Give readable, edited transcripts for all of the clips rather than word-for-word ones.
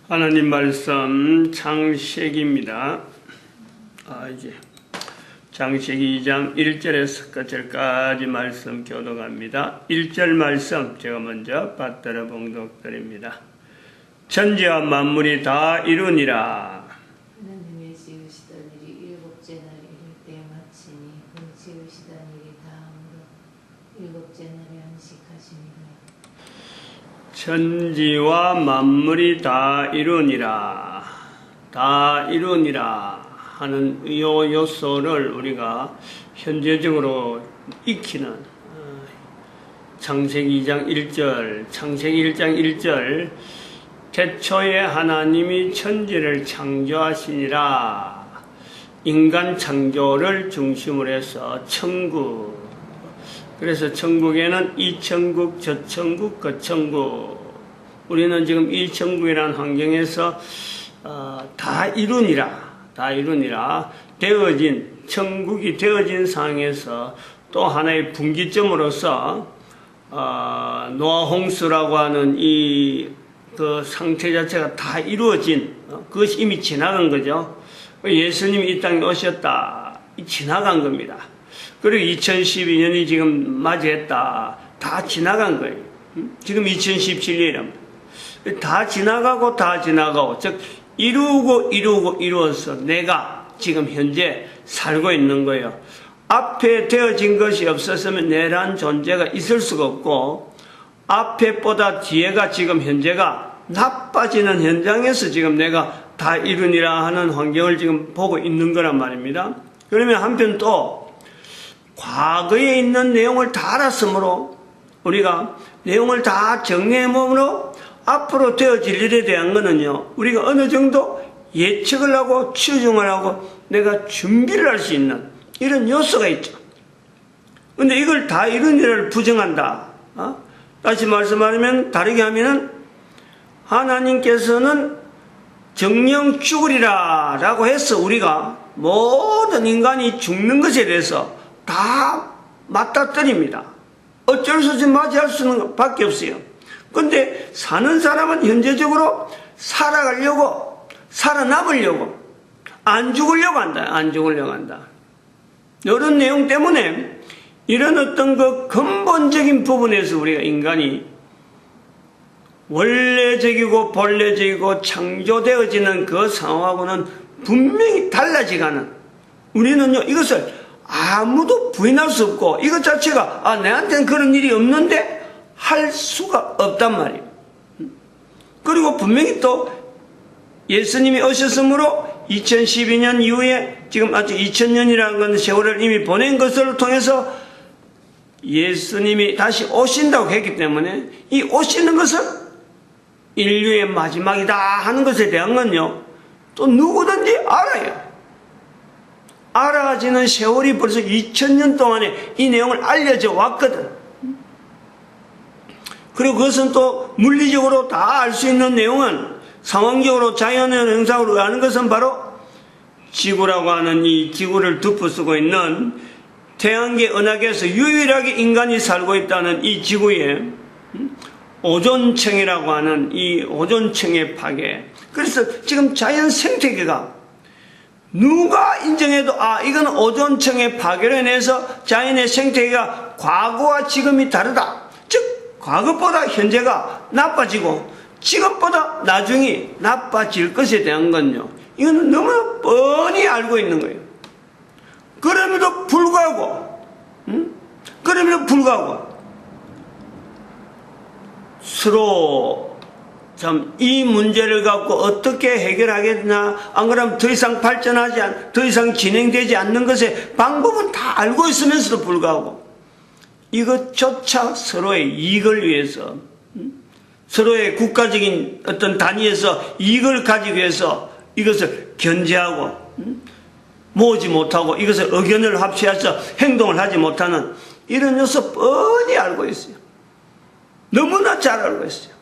하나님 말씀 창세기입니다. 이제 창세기 2장 1절에서 끝절까지 말씀 교독합니다. 1절 말씀 제가 먼저 받들어 봉독드립니다. 천지와 만물이 다 이루니라. 하나님의 지으시던 일이 일곱째 날 이룰 때 마치니 그 지으시던 일이 다함으로 일곱째 날에 안식하시니라. 천지와 만물이 다 이루니라. 다 이루니라 하는 이 요소를 우리가 현재적으로 익히는 창세기 2장 1절, 창세기 1장 1절 태초에 하나님이 천지를 창조하시니라. 인간 창조를 중심으로 해서 천국, 그래서 천국에는 이 천국, 저 천국, 그 천국. 우리는 지금 이 천국이라는 환경에서 다 이루니라 되어진, 천국이 되어진 상황에서 또 하나의 분기점으로서 노아 홍수라고 하는 그 상태 자체가 다 이루어진, 그것이 이미 지나간 거죠. 예수님이 이 땅에 오셨다, 지나간 겁니다. 그리고 2012년이 지금 맞이했다, 다 지나간 거예요. 지금 2017년이랍니다. 다 지나가고, 즉 이루어서 내가 지금 현재 살고 있는 거예요. 앞에 되어진 것이 없었으면 내란 존재가 있을 수가 없고, 앞에보다 뒤에가 지금 현재가 나빠지는 현장에서 지금 내가 다 이루니라 하는 환경을 지금 보고 있는 거란 말입니다. 그러면 한편 또 과거에 있는 내용을 다 알았으므로 우리가 내용을 다 정리해 몸으로 앞으로 되어질 일에 대한 거는요, 우리가 어느 정도 예측을 하고 추정을 하고 내가 준비를 할 수 있는 이런 요소가 있죠. 근데 이걸 다 이루니라를 부정한다. 다시 말씀하면, 다르게 하면은 하나님께서는 정령 죽으리라 라고 해서 우리가 모든 인간이 죽는 것에 대해서 다 맞닥뜨립니다. 어쩔 수 없이 맞이할 수는 밖에 없어요. 근데 사는 사람은 현재적으로 살아가려고, 살아남으려고, 안 죽으려고 한다. 이런 내용 때문에 이런 어떤 그 근본적인 부분에서 우리가 인간이 원래적이고 본래적이고 창조되어지는 그 상황하고는 분명히 달라지가는, 우리는요 이것을 아무도 부인할 수 없고 이것 자체가 내한테는 그런 일이 없는데 할 수가 없단 말이에요. 그리고 분명히 또 예수님이 오셨으므로 2012년 이후에 지금 아직 2000년이라는 건 세월을 이미 보낸 것을 통해서 예수님이 다시 오신다고 했기 때문에 이 오시는 것은 인류의 마지막이다 하는 것에 대한 건요 또 누구든지 알아요. 알아지는 세월이 벌써 2000년 동안에 이 내용을 알려져 왔거든. 그리고 그것은 또 물리적으로 다 알 수 있는 내용은, 상황적으로 자연의 현상으로 아는 것은 바로 지구라고 하는 이 지구를 덮어쓰고 있는 태양계 은하계에서 유일하게 인간이 살고 있다는 이 지구에 오존층이라고 하는 이 오존층의 파괴. 그래서 지금 자연 생태계가 누가 인정해도 이건 오존층의 파괴로 인해서 자연의 생태계가 과거와 지금이 다르다. 즉 과거보다 현재가 나빠지고 지금보다 나중이 나빠질 것에 대한 건요, 이건 너무나 뻔히 알고 있는 거예요. 그럼에도 불구하고 서로 참 이 문제를 갖고 어떻게 해결하겠나, 안 그러면 더 이상 더 이상 진행되지 않는 것의 방법은 다 알고 있으면서도 불구하고 이것조차 서로의 이익을 위해서, 서로의 국가적인 어떤 단위에서 이익을 가지기 위해서 이것을 견제하고 모으지 못하고 이것을 의견을 합치해서 행동을 하지 못하는 이런 요소 뻔히 알고 있어요. 너무나 잘 알고 있어요.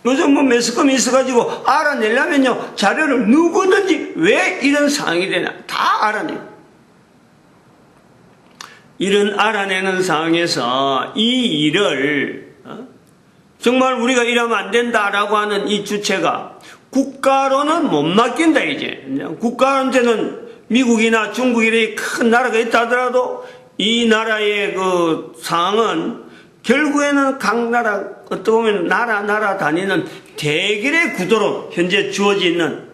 요즘 매스컴이 있어가지고 알아내려면요, 자료를 누구든지 왜 이런 상황이 되나 다 알아내요. 이런 알아내는 상황에서 이 일을 정말 우리가 이러면 안 된다라고 하는 이 주체가 국가로는 못 맡긴다 이제. 국가한테는 미국이나 중국 이런 큰 나라가 있다 하더라도 이 나라의 그 상황은 결국에는 각 나라 어떻게 보면 나라 다니는 대결의 구도로 현재 주어져 있는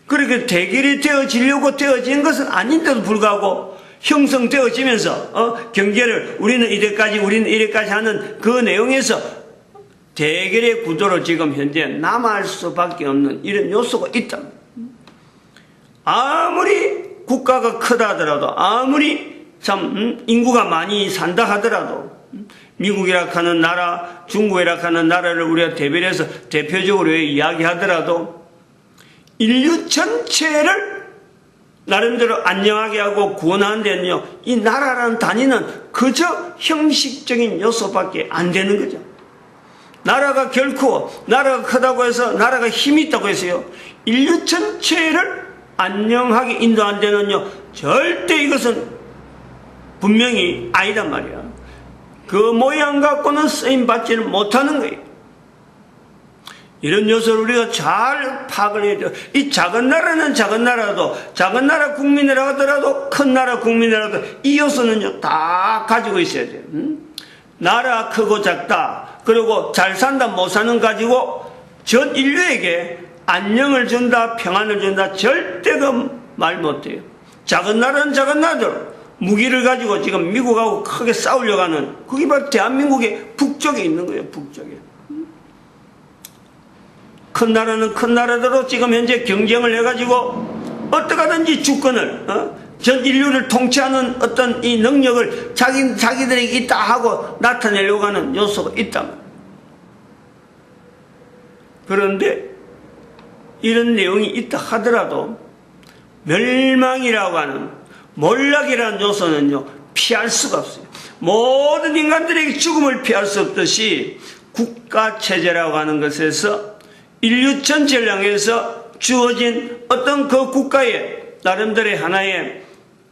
그렇게 대결이 되어진 것은 아닌데도 불구하고 형성되어지면서 경계를 우리는 이래까지 하는 그 내용에서 대결의 구도로 지금 현재 남아할 수밖에 없는 이런 요소가 있다. 아무리 국가가 크다 하더라도 아무리 참 인구가 많이 산다 하더라도 미국이라 하는 나라, 중국이라 하는 나라를 우리가 대별해서 대표적으로 이야기하더라도 인류 전체를 나름대로 안녕하게 하고 구원하는 데는요, 이 나라라는 단위는 그저 형식적인 요소밖에 안 되는 거죠. 나라가 크다고 해서 나라가 힘이 있다고 해서요, 인류 전체를 안녕하게 인도하는 데는요, 절대 이것은 분명히 아니단 말이야. 그 모양 갖고는 쓰임받지는 못하는 거예요. 이런 요소를 우리가 잘 파악을 해야 돼요. 이 작은 나라는 작은 나라도, 작은 나라 국민이라 하더라도, 큰 나라 국민이라도 이 요소는요, 다 가지고 있어야 돼요. 나라 크고 작다, 그리고 잘 산다 못 사는 가지고 전 인류에게 안녕을 준다, 평안을 준다, 절대 그 말 못해요. 작은 나라는 작은 나라대로 무기를 가지고 지금 미국하고 크게 싸우려고 하는, 그게 바로 대한민국의 북쪽에 있는 거예요, 북쪽에. 큰 나라는 큰 나라대로 지금 현재 경쟁을 해가지고 어떻게 하든지 주권을, 전 인류를 통치하는 어떤 이 능력을 자기들에게 있다 하고 나타내려고 하는 요소가 있다. 그런데 이런 내용이 있다 하더라도 멸망이라고 하는, 몰락이라는 요소는요, 피할 수가 없어요. 모든 인간들에게 죽음을 피할 수 없듯이 국가체제라고 하는 것에서 인류 전체를 향해서 주어진 어떤 그 국가의 나름대로의 하나의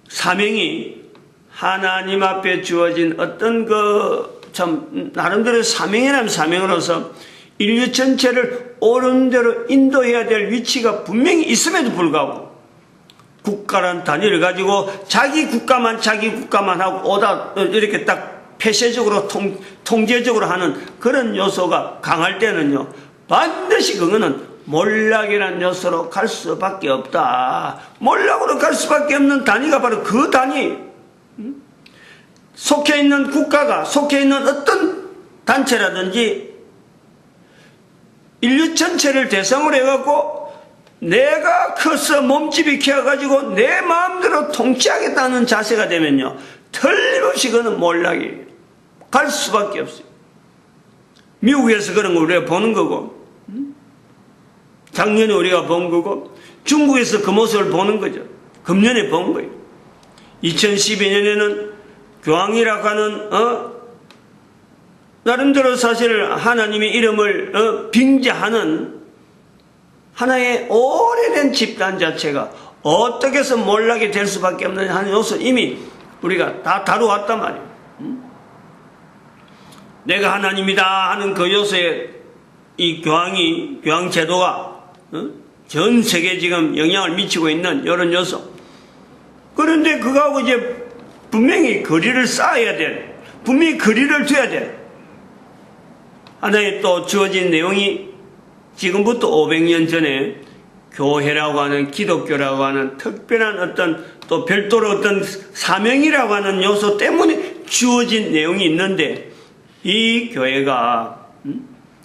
사명이, 하나님 앞에 주어진 어떤 그 참 나름대로의 사명이라면 사명으로서 인류 전체를 옳은 대로 인도해야 될 위치가 분명히 있음에도 불구하고 국가란 단위를 가지고 자기 국가만 하고 이렇게 딱 폐쇄적으로 통제적으로 하는 그런 요소가 강할 때는요, 반드시 그거는 몰락이라는 요소로 갈 수밖에 없다. 몰락으로 갈 수밖에 없는 단위가 바로 그 단위. 속해 있는 국가가, 속해 있는 어떤 단체라든지 인류 전체를 대상으로 해갖고 내가 커서 몸집이 키워가지고 내 마음대로 통치하겠다는 자세가 되면요, 틀림없이 그는 몰락이 갈 수밖에 없어요. 미국에서 그런 걸 우리가 보는 거고, 작년에 우리가 본 거고, 중국에서 그 모습을 보는 거죠. 금년에 본 거예요. 2012년에는 교황이라고 하는 나름대로 사실 하나님의 이름을 빙자하는 하나의 오래된 집단 자체가 어떻게 해서 몰락이 될 수밖에 없는 하는 요소 이미 우리가 다 다루었단 말이에요. 내가 하나님이다 하는 그 요소에 이 교황 제도가 전 세계에 지금 영향을 미치고 있는 이런 요소. 그런데 그거하고 이제 분명히 거리를 쌓아야 될, 분명히 거리를 둬야 될 하나의 또 주어진 내용이 지금부터 500년 전에 교회라고 하는, 기독교라고 하는 특별한 어떤 또 별도로 어떤 사명이라고 하는 요소 때문에 주어진 내용이 있는데, 이 교회가,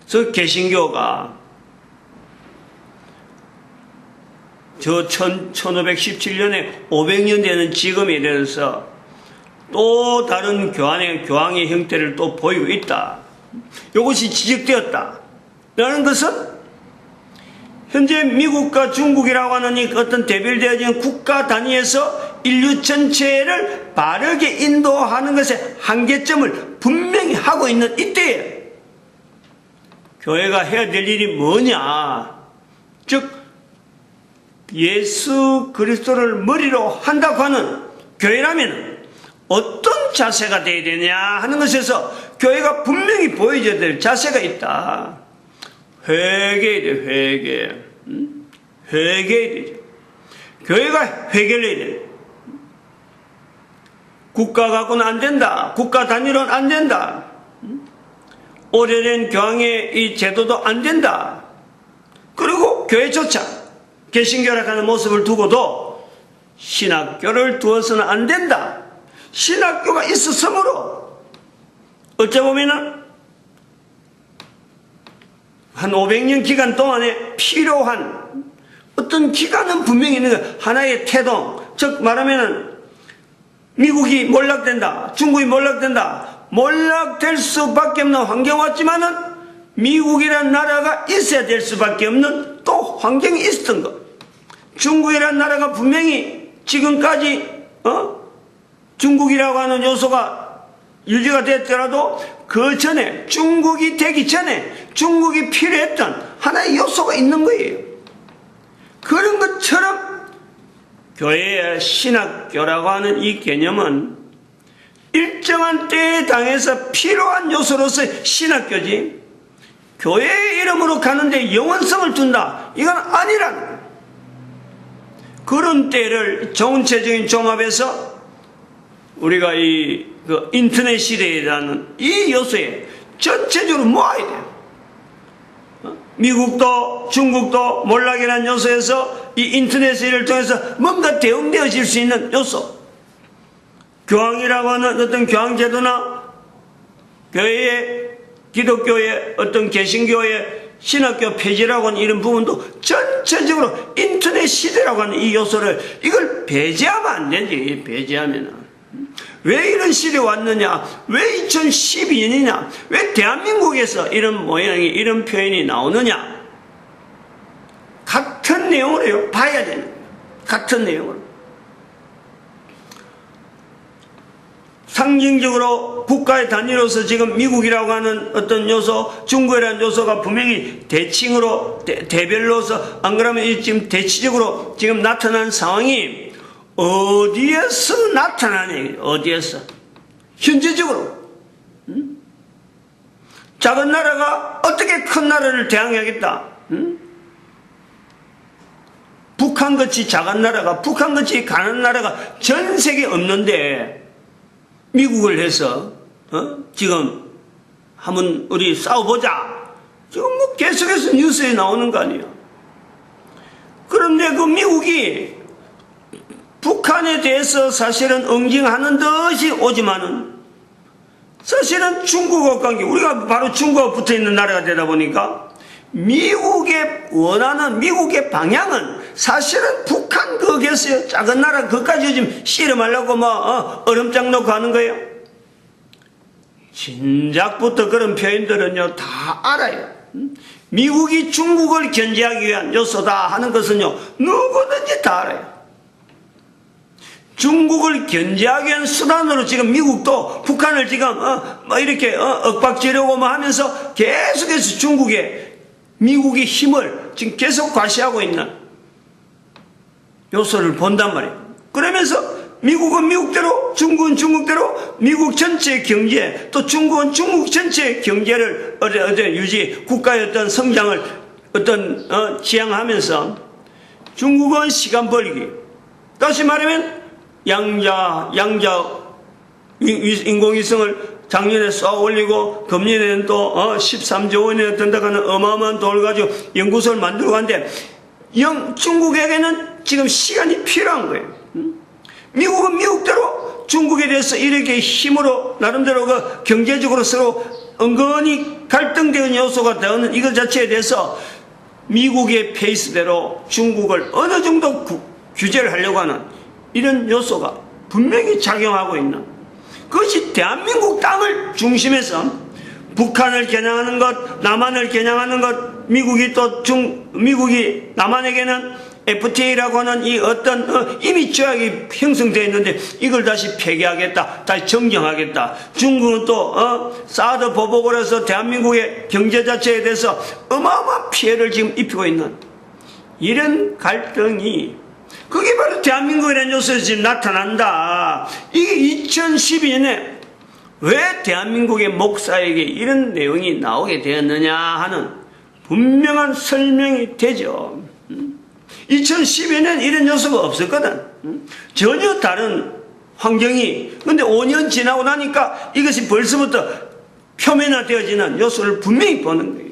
저 개신교가 저 1517년에 500년 되는 지금에 대해서 또 다른 교황의 형태를 또 보이고 있다. 이것이 지적되었다. 라는 것은 현재 미국과 중국이라고 하는 이 어떤 대별되어진 국가 단위에서 인류 전체를 바르게 인도하는 것의 한계점을 분명히 하고 있는 이때에 교회가 해야 될 일이 뭐냐. 즉 예수 그리스도를 머리로 한다고 하는 교회라면 어떤 자세가 되어야 되냐 하는 것에서 교회가 분명히 보여줘야 될 자세가 있다. 회개해야 돼, 회개. 회개해야 돼. 교회가 회개를 해야 돼. 국가 갖고는 안 된다. 국가 단위로는 안 된다. 오래된 교황의 이 제도도 안 된다. 그리고 교회조차 개신교라는 모습을 두고도 신학교를 두어서는 안 된다. 신학교가 있었으므로 어찌 보면은 한 500년 기간 동안에 필요한 어떤 기간은 분명히 있는 거예요. 하나의 태동, 즉 말하면은 미국이 몰락된다, 중국이 몰락된다, 몰락될 수밖에 없는 환경 왔지만은 미국이라는 나라가 있어야 될 수밖에 없는 또 환경이 있었던 것. 중국이라는 나라가 분명히 지금까지 중국이라고 하는 요소가 유지가 됐더라도 그 전에 중국이 되기 전에 중국이 필요했던 하나의 요소가 있는 거예요. 그런 것처럼 교회의 신학교라고 하는 이 개념은 일정한 때에 당해서 필요한 요소로서의 신학교지 교회의 이름으로 가는데 영원성을 둔다. 이건 아니라는 거예요. 그런 때를 전체적인 종합해서 우리가 그 인터넷 시대라는 이 요소에 전체적으로 모아야 돼요. 미국도 중국도 몰락이라는 요소에서 이 인터넷 시대를 통해서 뭔가 대응되어질 수 있는 요소. 교황이라고 하는 어떤 교황제도나 교회의 기독교의 어떤 개신교의 신학교 폐지라고 하는 이런 부분도 전체적으로 인터넷 시대라고 하는 이 요소를 이걸 배제하면 안 되지. 배제하면은. 왜 이런 시대에 왔느냐? 왜 2012년이냐? 왜 대한민국에서 이런 모양이, 이런 표현이 나오느냐? 같은 내용으로요. 봐야 되는 거예요. 같은 내용으로. 상징적으로 국가의 단위로서 지금 미국이라고 하는 어떤 요소, 중국이라는 요소가 분명히 대칭으로, 대별로서, 안 그러면 지금 대치적으로 지금 나타난 상황이 어디에서 나타나냐, 어디에서. 현재적으로. 작은 나라가 어떻게 큰 나라를 대항하겠다. 북한같이 작은 나라가, 북한같이 가난한 나라가 전 세계에 없는데, 미국을 해서 지금 한번 우리 싸워보자. 지금 뭐 계속해서 뉴스에 나오는 거 아니에요. 그런데 그 미국이 북한에 대해서 사실은 응징하는 듯이 오지만은 사실은 중국과 관계, 우리가 바로 중국과 붙어 있는 나라가 되다 보니까 미국의 원하는 미국의 방향은 사실은 북한 거기에서요. 작은 나라 그까지 지금 씨름하려고 얼음장 놓고 하는 거예요. 진작부터 그런 표현들은요 다 알아요. 미국이 중국을 견제하기 위한 요소다 하는 것은요 누구든지 다 알아요. 중국을 견제하기 위한 수단으로 지금 미국도 북한을 지금 이렇게 윽박지르고 하면서 계속해서 중국에 미국의 힘을 지금 계속 과시하고 있는 요소를 본단 말이에요. 그러면서 미국은 미국대로, 중국은 중국대로, 미국 전체의 경제, 또 중국은 중국 전체의 경제를 유지, 국가의 어떤 성장을 지향하면서 중국은 시간 벌기. 다시 말하면 양자 인공위성을 작년에 쏘아 올리고 금년에는 또 13조 원에 든다고 하는 어마어마한 돈을 가지고 연구소를 만들고 하는데 중국에게는 지금 시간이 필요한 거예요. 미국은 미국대로 중국에 대해서 이렇게 힘으로 나름대로 그 경제적으로 서로 은근히 갈등되는 요소가 되는 이것 자체에 대해서 미국의 페이스대로 중국을 어느 정도 규제를 하려고 하는 이런 요소가 분명히 작용하고 있는 그것이 대한민국 땅을 중심해서 북한을 겨냥하는 것, 남한을 겨냥하는 것, 미국이 남한에게는 FTA라고 하는 이 어떤 이미 조약이 형성되어 있는데 이걸 다시 폐기하겠다, 다시 정정하겠다. 중국은 또 사드 보복을 해서 대한민국의 경제 자체에 대해서 어마어마한 피해를 지금 입히고 있는 이런 갈등이 그게 바로 대한민국이라는 요소에서 지금 나타난다. 이게 2012년에 왜 대한민국의 목사에게 이런 내용이 나오게 되었느냐 하는 분명한 설명이 되죠. 2012년 이런 요소가 없었거든. 전혀 다른 환경이. 근데 5년 지나고 나니까 이것이 벌써부터 표면화되어지는 요소를 분명히 보는 거예요.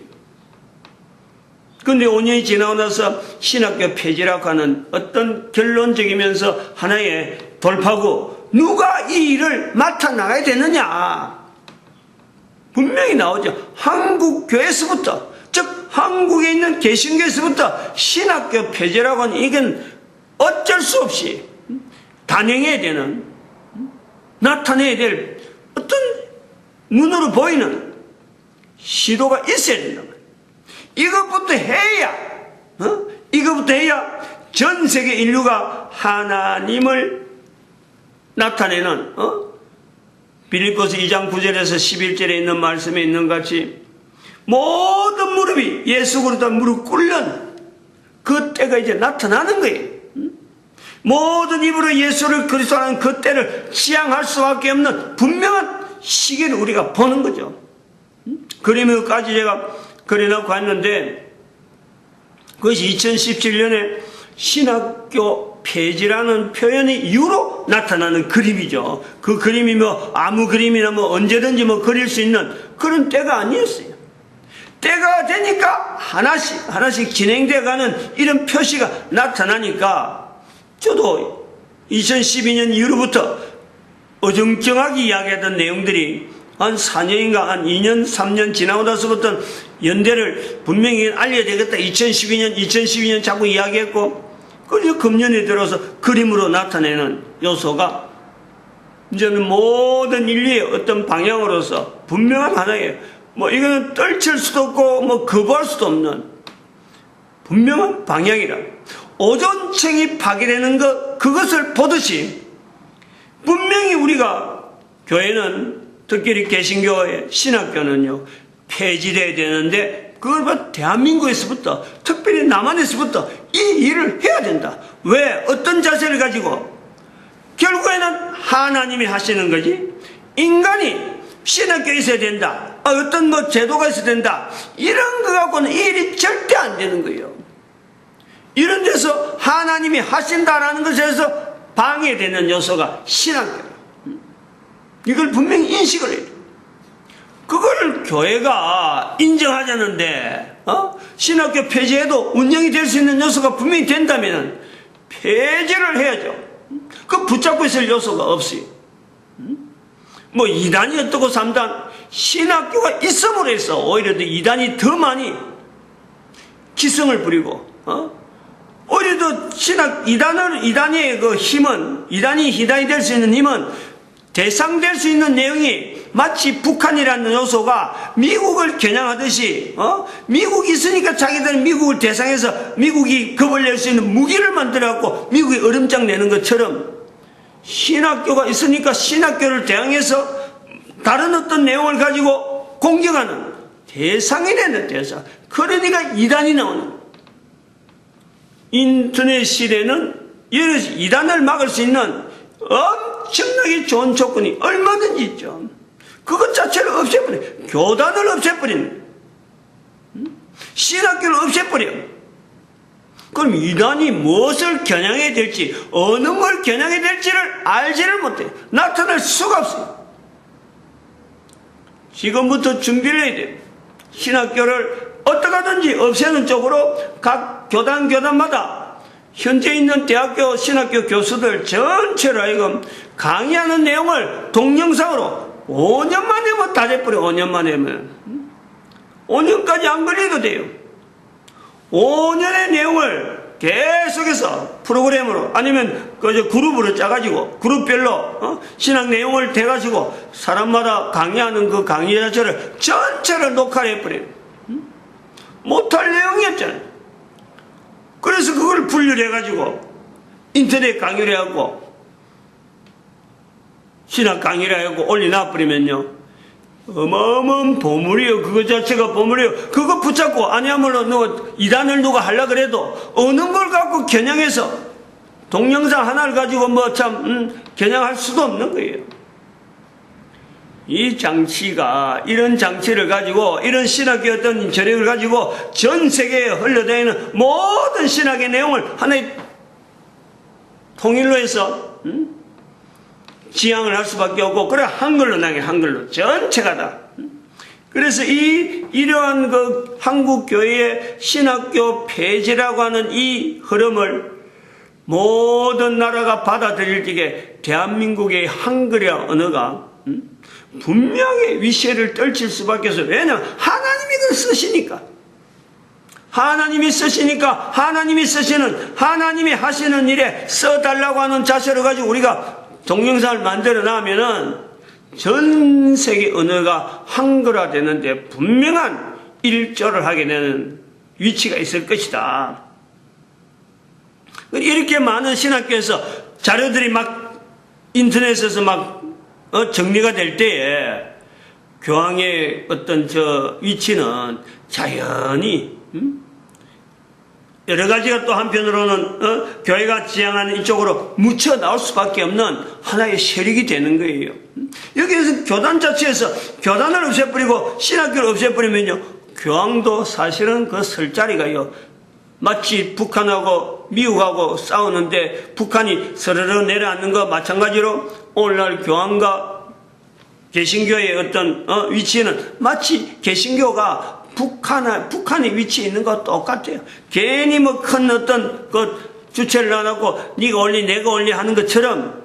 근데 5년이 지나고 나서 신학교 폐지라고 하는 어떤 결론적이면서 하나의 돌파구, 누가 이 일을 맡아 나가야 되느냐? 분명히 나오죠. 한국교회에서부터, 즉 한국에 있는 개신교에서부터 신학교 폐지라고 하는 이건 어쩔 수 없이 단행해야 되는, 나타내야 될 어떤 눈으로 보이는 시도가 있어야 된다. 이것부터 해야, 이것부터 해야 전 세계 인류가 하나님을 나타내는, 빌립보서 2장 9절에서 11절에 있는 말씀에 있는 같이 모든 무릎이 예수 그리스도 무릎 꿇는 그 때가 이제 나타나는 거예요. 모든 입으로 예수를 그리스도라는 그 때를 지향할 수밖에 없는 분명한 시기를 우리가 보는 거죠. 그러면까지 제가 그려놓고 왔는데, 그것이 2017년에 신학교 폐지라는 표현의 이유로 나타나는 그림이죠. 그 그림이 뭐 아무 그림이나 뭐 언제든지 뭐 그릴 수 있는 그런 때가 아니었어요. 때가 되니까 하나씩 진행되어 가는 이런 표시가 나타나니까 저도 2012년 이후로부터 어정쩡하게 이야기하던 내용들이 한 4년인가 한 2년 3년 지나고 나서부터 연대를 분명히 알려야 되겠다. 2012년 자꾸 이야기했고, 그리고 금년에 들어서 그림으로 나타내는 요소가 이제는 모든 인류의 어떤 방향으로서 분명한 하나예요. 뭐 이거는 떨칠 수도 없고 뭐 거부할 수도 없는 분명한 방향이라. 오존층이 파괴되는 그것을 보듯이 분명히 우리가 교회는, 특별히 개신교의 신학교는요 폐지돼야 되는데, 그걸 대한민국에서부터, 특별히 남한에서부터 이 일을 해야 된다. 왜? 어떤 자세를 가지고? 결국에는 하나님이 하시는 거지, 인간이 신학교에 있어야 된다, 어떤 뭐 제도가 있어야 된다, 이런 거 갖고는 이 일이 절대 안 되는 거예요. 이런 데서 하나님이 하신다라는 것에서 방해되는 요소가 신학교예요. 이걸 분명히 인식을 해야 돼요. 그걸 교회가 인정하자는데, 신학교 폐지해도 운영이 될 수 있는 요소가 분명히 된다면 폐지를 해야죠. 그 붙잡고 있을 요소가 없어요. 뭐 이단이 어떻고 3단, 신학교가 있음으로 해서 오히려 더 이단이 더 많이 기승을 부리고, 오히려 더 이단의 그 힘은, 이단이 될 수 있는 힘은, 대상될 수 있는 내용이 마치 북한이라는 요소가 미국을 겨냥하듯이, 미국이 있으니까 자기들은 미국을 대상해서 미국이 겁을 낼 수 있는 무기를 만들어갖고 미국이 얼음장 내는 것처럼, 신학교가 있으니까 신학교를 대항해서 다른 어떤 내용을 가지고 공격하는 대상이 되는 대상. 그러니까 이단이 나오는. 인터넷 시대는 이단을 막을 수 있는 엄청나게 좋은 조건이 얼마든지 있죠. 그것 자체를 없애버려. 교단을 없애버리는, 신학교를 없애버려. 그럼 이단이 무엇을 겨냥해야 될지, 어느 걸 겨냥해야 될지를 알지를 못해. 나타날 수가 없어요. 지금부터 준비를 해야 돼요. 신학교를 어떻게 하든지 없애는 쪽으로 각 교단마다 현재 있는 대학교 신학교 교수들 전체로 하여금 강의하는 내용을 동영상으로 5년 만에 뭐 다 돼버려. 5년 만에 하면 5년까지 안 걸려도 돼요. 5년의 내용을 계속해서 프로그램으로 아니면 그룹으로 짜가지고 그룹별로 신학 내용을 대가지고 사람마다 강의하는 그 강의 자체를 전체를 녹화를 해버려요. 못할 내용이었잖아요. 그래서 그걸 분류를 해가지고 인터넷 강의를 해갖고 신학 강의를 해갖고 올려놔버리면요, 어마어마한 보물이에요. 그거 자체가 보물이에요. 그거 붙잡고 아니야말로 이단을 누가 하려고 그래도 어느 걸 갖고 겨냥해서 동영상 하나를 가지고 뭐 참 겨냥할 수도 없는 거예요. 이 장치가, 이런 장치를 가지고, 이런 신학의 어떤 저력을 가지고 전 세계에 흘러다니는 모든 신학의 내용을 하나의 통일로 해서 지향을 할 수밖에 없고, 그래 한글로 나게, 한글로 전체가 다. 그래서 이러한 그 한국 교회의 신학교 폐지라고 하는 이 흐름을 모든 나라가 받아들일 적에 대한민국의 한글의 언어가 분명히 위세를 떨칠 수밖에 없어요. 왜냐하면 하나님이 그걸 쓰시니까. 하나님이 쓰시니까, 하나님이 쓰시는, 하나님이 하시는 일에 써달라고 하는 자세를 가지고 우리가 동영상을 만들어 놔면은 전 세계 언어가 한글화 되는데 분명한 일조를 하게 되는 위치가 있을 것이다. 이렇게 많은 신학교에서 자료들이 막 인터넷에서 막 정리가 될 때에 교황의 어떤 위치는 자연히 여러 가지가 또 한편으로는 교회가 지향하는 이쪽으로 묻혀 나올 수밖에 없는 하나의 세력이 되는 거예요. 여기에서 교단 자체에서 교단을 없애버리고 신학교를 없애버리면요, 교황도 사실은 그 설 자리가요, 마치 북한하고 미국하고 싸우는데 북한이 서르르 내려앉는 거 마찬가지로 오늘날 교황과 개신교의 어떤 위치는 마치 개신교가 북한의 위치에 있는 거 똑같아요. 괜히 뭐 큰 어떤 주체를 놔놓고 네가 올리 내가 올리 하는 것처럼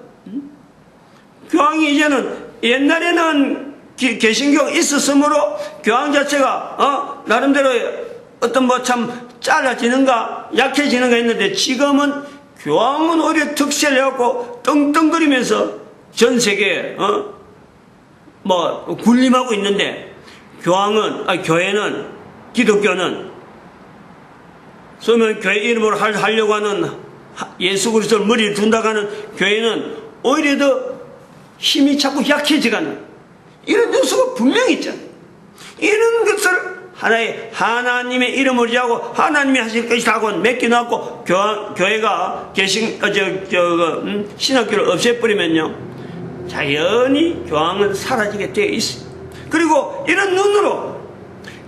교황이 이제는 옛날에는 개신교가 있었으므로 교황 자체가 나름대로 어떤 뭐 참 잘라지는가 약해지는가 했는데 지금은 교황은 오히려 특세를 해갖고 떵떵거리면서 전 세계에 뭐 군림하고 있는데 교회는 기독교는 소면 교회 이름으로 하려고 하는 예수 그리스도를 머리에 둔다고 하는 교회는 오히려 더 힘이 자꾸 약해지가는 이런 요소가 분명히 있잖아요. 이런 것을 하나의 하나님의 이름을 지하고 하나님이 하실 것이다 하고 맡겨놓고 교회가 신학교를 없애버리면요, 자연히 교황은 사라지게 되어 있어요. 그리고 이런 눈으로,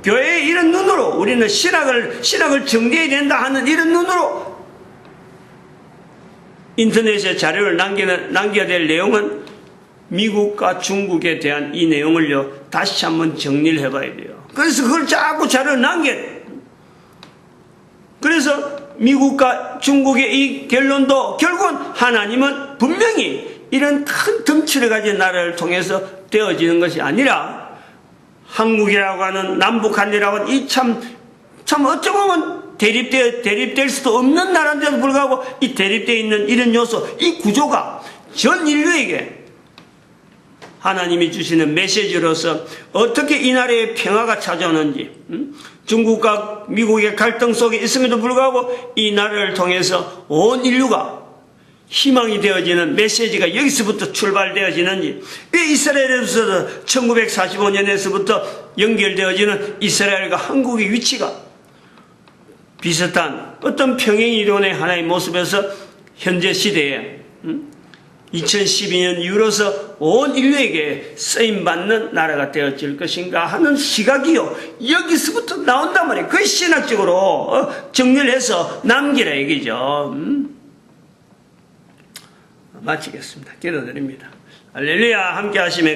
교회의 이런 눈으로 우리는 신학을 정리해야 된다 하는 이런 눈으로 인터넷에 자료를 남겨야 될 내용은 미국과 중국에 대한 이 내용을요, 다시 한번 정리를 해봐야 돼요. 그래서 그걸 자꾸 자료를 남겨야 돼요. 그래서 미국과 중국의 이 결론도 결국은 하나님은 분명히 이런 큰 덩치를 가진 나라를 통해서 되어지는 것이 아니라 한국이라고 하는 남북한이라고 하는 이 참 어찌 보면 대립될 수도 없는 나라인데도 불구하고 이 대립되어 있는 이런 요소, 이 구조가 전 인류에게 하나님이 주시는 메시지로서 어떻게 이 나라의 평화가 찾아오는지, 중국과 미국의 갈등 속에 있음에도 불구하고 이 나라를 통해서 온 인류가 희망이 되어지는 메시지가 여기서부터 출발되어지는지, 왜 이스라엘에서도 1945년에서부터 연결되어지는 이스라엘과 한국의 위치가 비슷한 어떤 평행이론의 하나의 모습에서 현재 시대에 2012년 이후로서 온 인류에게 쓰임받는 나라가 되어질 것인가 하는 시각이요, 여기서부터 나온단 말이에요. 그걸 신학적으로 정리를 해서 남기라 얘기죠. 마치겠습니다. 기도드립니다. 할렐루야. 함께 하시면